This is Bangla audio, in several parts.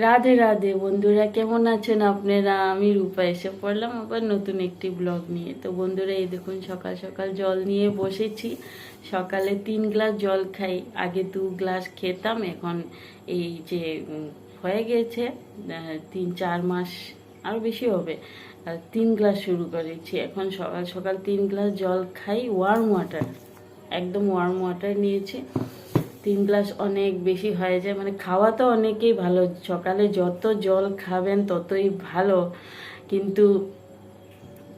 রাধে রাধে বন্ধুরা, কেমন আছেন আপনারা? আমি রূপা এসে পড়লাম আবার নতুন একটি ব্লগ নিয়ে। তো বন্ধুরা, এই দেখুন সকাল সকাল জল নিয়ে বসেছি। সকালে 3 গ্লাস জল খাই, আগে 2 গ্লাস খেতাম। এখন এই যে হয়ে গেছে 3-4 মাস, আরও বেশি হবে, 3 গ্লাস শুরু করেছি। এখন সকাল সকাল 3 গ্লাস জল খাই, ওয়ার্ম ওয়াটার, একদম ওয়ার্ম ওয়াটার নিয়েছি। 3 গ্লাস অনেক বেশি হয়ে যায়, মানে খাওয়া তো অনেকেই ভালো, সকালে যত জল খাবেন ততই ভালো। কিন্তু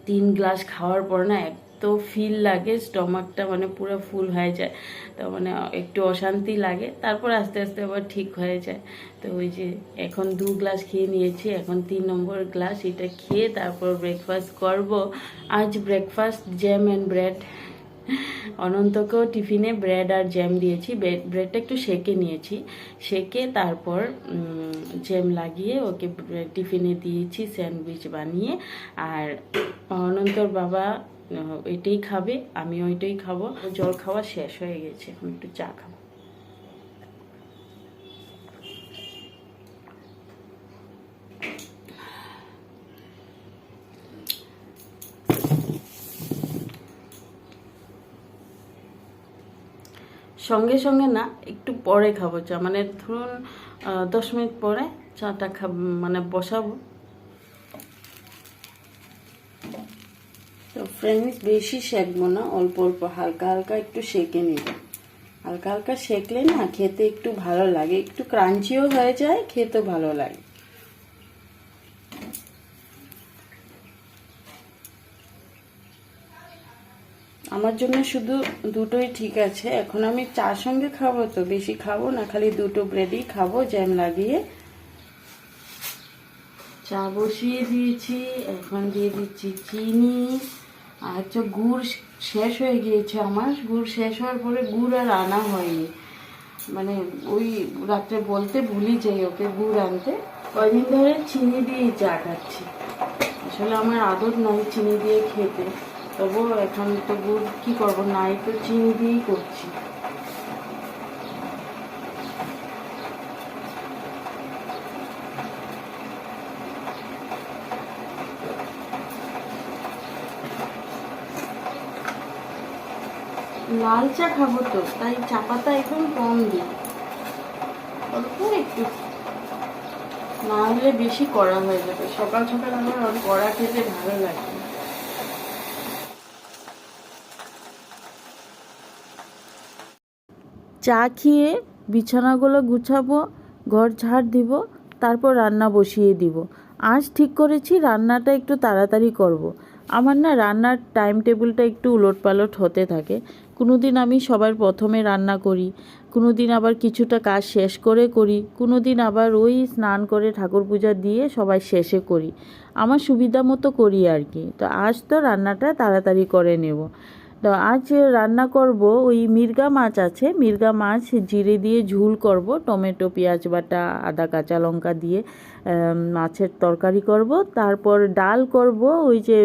3 গ্লাস খাওয়ার পর না এত ফিল লাগে, স্টমাকটা মানে পুরো ফুল হয়ে যায়। তো মানে একটু অশান্তি লাগে, তারপর আস্তে আস্তে আবার ঠিক হয়ে যায়। তো ওই যে এখন 2 গ্লাস খেয়ে নিয়েছি, এখন 3 নম্বর গ্লাস এটা খেয়ে তারপর ব্রেকফাস্ট করব। আজ ব্রেকফাস্ট জ্যাম অ্যান্ড ব্রেড। অনন্তকেও টিফিনে ব্রেড আর জ্যাম দিয়েছি। ব্রেডটা একটু সেকে নিয়েছি, সেকে তারপর জ্যাম লাগিয়ে ওকে টিফিনে দিয়েছি স্যান্ডউইচ বানিয়ে। আর অনন্তর বাবা এটাই খাবে, আমি ওইটাই খাবো। জল খাওয়া শেষ হয়ে গেছে, এখন একটু চা খাবো। সঙ্গে সঙ্গে না, একটু পরে খাবো চা, মানে ধরুন 10 মিনিট পরে চাটা মানে বসাবো। তো ফ্রেন্ডস, বেশি সেঁকবো না, অল্প অল্প হালকা হালকা একটু সেঁকে নিব। হালকা হালকা সেঁকলে না খেতে একটু ভালো লাগে, একটু ক্রাঞ্চিও হয়ে যায়, খেতেও ভালো লাগে। আমার জন্য শুধু দুটোই ঠিক আছে। এখন আমি চার সঙ্গে খাবো, তো বেশি খাবো না, খালি দুটো ব্রেডই খাবো জ্যাম লাগিয়ে। চা বসিয়ে দিয়েছি, এখন দিয়ে দিচ্ছি চিনি। আর হচ্ছে গুড় শেষ হয়ে গিয়েছে আমার। গুড় শেষ হওয়ার পরে গুড় আর আনা হয়নি, মানে ওই রাত্রে বলতে ভুলি যাই ওকে গুড় আনতে। কয়দিন ধরে চিনি দিয়েই চা খাচ্ছি। আসলে আমার আদত নয় চিনি দিয়ে খেতে, তবুও এখন তো গুড় কী করবো, নাই তো চিনি দিয়েই করছি। লাল চা খাবো তো, তাই চা পাতা একদম কম দিই, অল্প একটু, না হলে বেশি কড়া হয়ে যাবে। সকাল সকাল আমার কড়া খেতে ভালো লাগে। চা খেয়ে বিছানাগুলো গুছাবো, ঘর ঝাড় দিব, তারপর রান্না বসিয়ে দিব। আজ ঠিক করেছি রান্নাটা একটু তাড়াতাড়ি করব। আমার না রান্নার টাইম টেবিলটা একটু উলটপালট হতে থাকে। কোনো দিন আমি সবার প্রথমে রান্না করি, কোনো দিন আবার কিছুটা কাজ শেষ করে করি, কোনো দিন আবার ওই স্নান করে ঠাকুর পূজা দিয়ে সবাই শেষে করি। আমার সুবিধা মতো করি আর কি। তো আজ তো রান্নাটা তাড়াতাড়ি করে নেব। তো আজ রান্না করব, ওই মির্গা মাছ আছে, মির্গা মাছ জিরে দিয়ে ঝুল করব, টমেটো পেঁয়াজ বাটা আদা কাঁচা লঙ্কা দিয়ে মাছের তরকারি করব। তারপর ডাল করব, ওই যে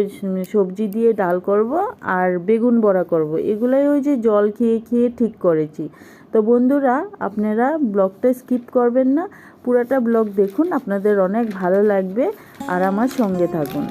সবজি দিয়ে ডাল করব, আর বেগুন বড়া করব। এগুলাই ওই যে জল খেয়ে খেয়ে ঠিক করেছি। তো বন্ধুরা, আপনারা ব্লগটা স্কিপ করবেন না, পুরাটা ব্লগ দেখুন, আপনাদের অনেক ভালো লাগবে, আর আমার সঙ্গে থাকুন।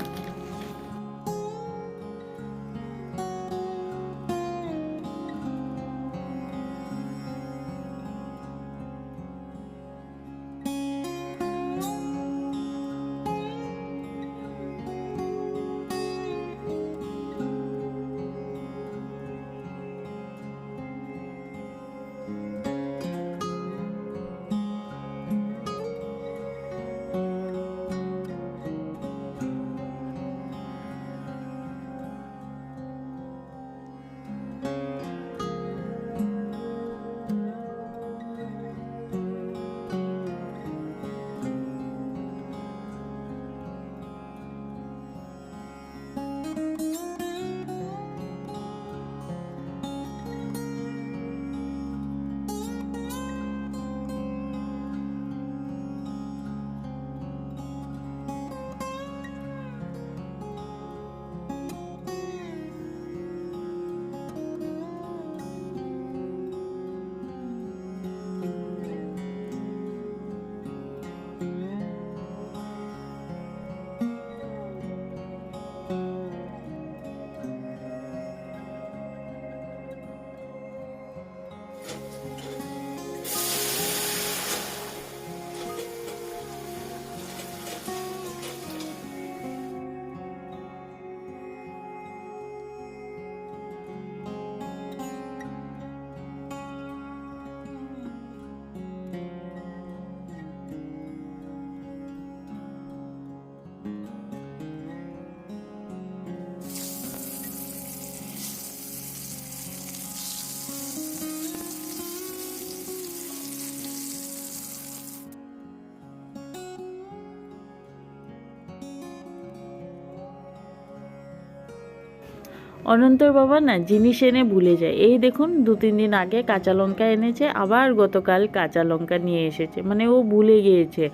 অনন্তর বাবা না জিনিস এনে ভুলে যায়। এই দেখুন 2-3 দিন আগে কাঁচা লঙ্কা এনেছে, আবার গতকাল কাঁচা লঙ্কা নিয়ে এসেছে, মানে ও ভুলে গিয়েছে।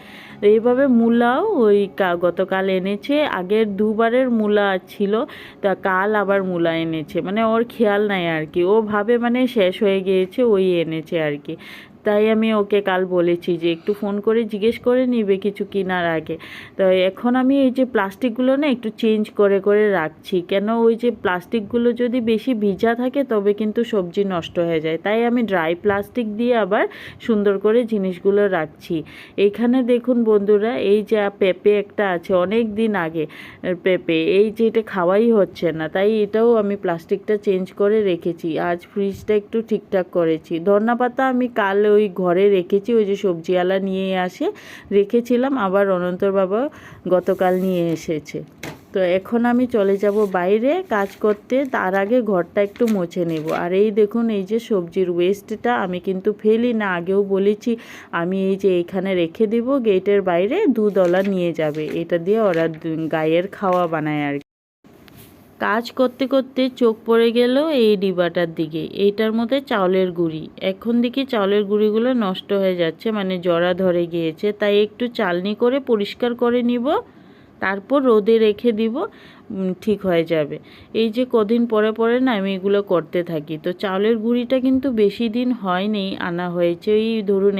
এইভাবে মূলাও ওই গতকাল এনেছে, আগের 2বারের মূলা ছিল, তা কাল আবার মূলা এনেছে, মানে ওর খেয়াল নাই আর কি, ও ভাবে মানে শেষ হয়ে গিয়েছে ওই এনেছে আর কি। তাই আমি ওকে কাল বলেছি যে একটু ফোন করে জিজ্ঞেস করে নিবে কিছু কেনার আগে। তো এখন আমি এই যে প্লাস্টিকগুলো না একটু চেঞ্জ করে করে রাখছি, কেন ওই যে প্লাস্টিকগুলো যদি বেশি ভিজা থাকে তবে কিন্তু সবজি নষ্ট হয়ে যায়, তাই আমি ড্রাই প্লাস্টিক দিয়ে আবার সুন্দর করে জিনিসগুলো রাখছি। এইখানে দেখুন বন্ধুরা, এই যে পেঁপে একটা আছে অনেক দিন আগে পেঁপে, এই যে এটা খাওয়াই হচ্ছে না, তাই এটাও আমি প্লাস্টিকটা চেঞ্জ করে রেখেছি। আজ ফ্রিজটা একটু ঠিকঠাক করেছি। ধনিয়া পাতা আমি কাল ওই ঘরে রেখেছি, ওই যে সবজিওয়ালা নিয়ে আসে রেখেছিলাম, আবার অনন্তর বাবা গতকাল নিয়ে এসেছে। তো এখন আমি চলে যাব বাইরে কাজ করতে, তার আগে ঘরটা একটু মুছে নেব। আর এই দেখুন এই যে সবজির ওয়েস্টটা আমি কিন্তু ফেলি না, আগেও বলেছি, আমি এই যে এইখানে রেখে দিব, গেটের বাইরে দুধওয়ালা নিয়ে যাবে, এটা দিয়ে ওরা গায়ের খাওয়া বানায় আর কি। কাজ করতে করতে চোখ পড়ে গেল এই ডিবাটার দিকে, এইটার মধ্যে চাউলের গুঁড়ি। এখন দেখি চাউলের গুঁড়িগুলো নষ্ট হয়ে যাচ্ছে, মানে জরা ধরে গিয়েছে, তাই একটু চালনি করে পরিষ্কার করে নিব, তারপর রোদে রেখে দিব, ঠিক হয়ে যাবে। এই যে কদিন পরে পরে না আমি এগুলো করতে থাকি। তো চাউলের গুঁড়িটা কিন্তু বেশি দিন হয়নি আনা হয়েছে, এই ধরুন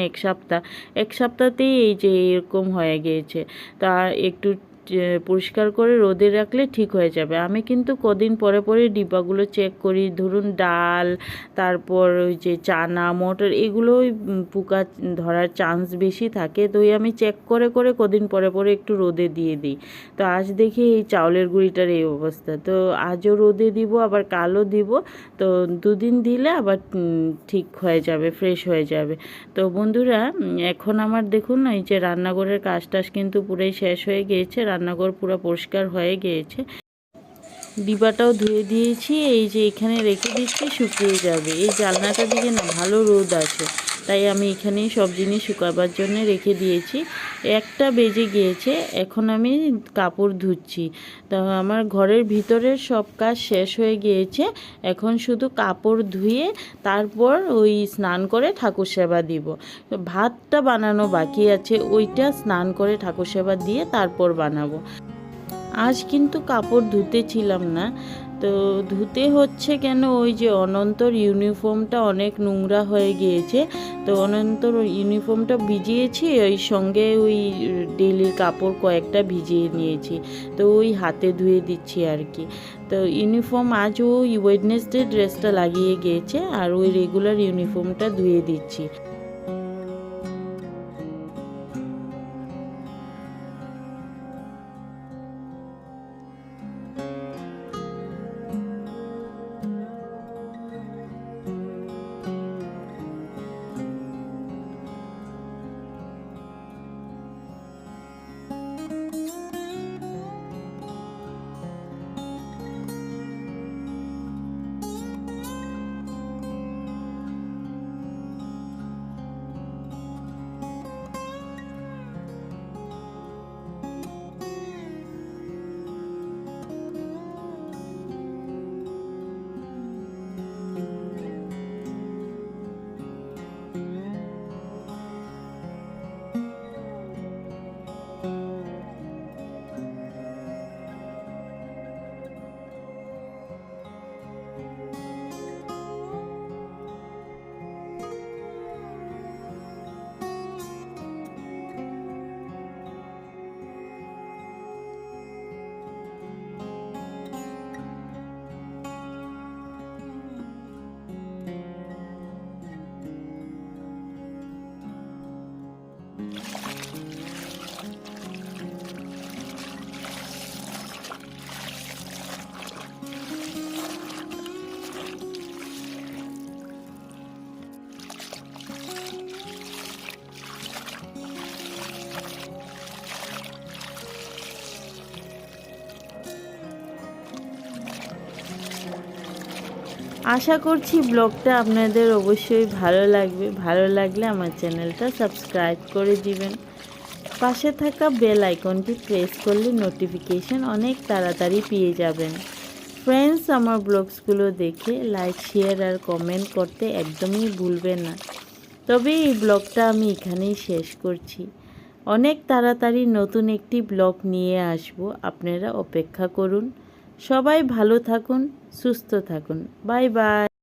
এক সপ্তাহতেই এই যে এরকম হয়ে গিয়েছে। তা একটু পরিষ্কার করে রোদে রাখলে ঠিক হয়ে যাবে। আমি কিন্তু কদিন পরে পরে ডিব্বাগুলো চেক করি, ধরুন ডাল, তারপর ওই যে চানা মটর, এগুলোই পোকা ধরার চান্স বেশি থাকে, তো আমি চেক করে করে কদিন পরে পরে একটু রোদে দিয়ে দিই। তো আজ দেখি এই চাউলের গুঁড়িটার এই অবস্থা, তো আজও রোদে দিব, আবার কালও দিব, তো 2 দিন দিলে আবার ঠিক হয়ে যাবে, ফ্রেশ হয়ে যাবে। তো বন্ধুরা, এখন আমার দেখুন এই যে রান্নাঘরের কাজ টাজ কিন্তু পুরাই শেষ হয়ে গিয়েছে, রান্নাঘর পুরো পরিষ্কার হয়ে গিয়েছে, ডিবাটাও ধুয়ে দিয়েছি, এই যে এখানে রেখে দিচ্ছি, শুকিয়ে যাবে। এই জানলাটার দিকে না ভালো রোদ আছে, তাই আমি এখানেই সব জিনিস শুকাবার জন্য রেখে দিয়েছি। 1টা বেজে গিয়েছে, এখন আমি কাপড় ধুচ্ছি। তো আমার ঘরের ভিতরের সব কাজ শেষ হয়ে গিয়েছে, এখন শুধু কাপড় ধুয়ে তারপর ওই স্নান করে ঠাকুর সেবা দিব। ভাতটা বানানো বাকি আছে, ওইটা স্নান করে ঠাকুর সেবা দিয়ে তারপর বানাবো। আজ কিন্তু কাপড় ধুতেছিলাম না, তো ধুতে হচ্ছে কেন, ওই যে অনন্তর ইউনিফর্মটা অনেক নোংরা হয়ে গিয়েছে, তো অনন্তর ইউনিফর্মটা ভিজিয়েছি, ওই সঙ্গে ওই ডেলির কাপড় কয়েকটা ভিজিয়ে নিয়েছি, তো ওই হাতে ধুয়ে দিচ্ছি আর কি। তো ইউনিফর্ম আজ ওই ওয়েডনেসডে ড্রেসটা লাগিয়ে গিয়েছে, আর ওই রেগুলার ইউনিফর্মটা ধুয়ে দিচ্ছি। আশা করছি ব্লগটা আপনাদের অবশ্যই ভালো লাগবে। ভালো লাগলে আমার চ্যানেলটা সাবস্ক্রাইব করে দিবেন। পাশে থাকা বেল আইকনটি প্রেস করলে নোটিফিকেশন অনেক তাড়াতাড়ি পেয়ে যাবেন। ফ্রেন্ডস, আমার ব্লগসগুলো দেখে লাইক, শেয়ার আর কমেন্ট করতে একদমই ভুলবেন না। তবে এই ব্লগটা আমি এখানেই শেষ করছি। অনেক তাড়াতাড়ি নতুন একটি ব্লগ নিয়ে আসব, আপনারা অপেক্ষা করুন। সবাই ভালো থাকুন, সুস্থ থাকুন। Bye bye.